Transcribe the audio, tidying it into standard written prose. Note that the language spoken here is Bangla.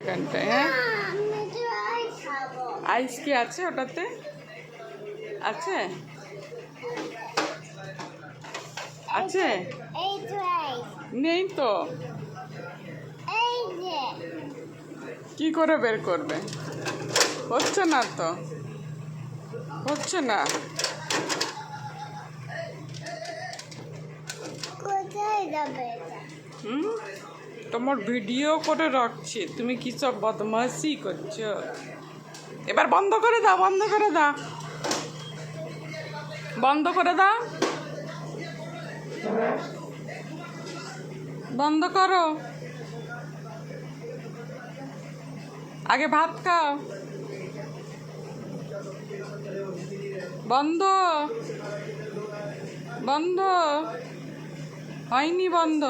এখানটায় হ্যাঁ আইস কি আছে ওটাতে? আছে আছে নেই তো। কি করে বের করবে? হচ্ছে না তো, হচ্ছে না। তোমার ভিডিও করে রাখছি, তুমি কি সব বদমাশি করছো? এবার বন্ধ করে দাও, বন্ধ করে দাও, বন্ধ করে দাও, বন্ধ করো। আগে ভাত খাও। বন্ধ, বন্ধ হয়নি, বন্ধ।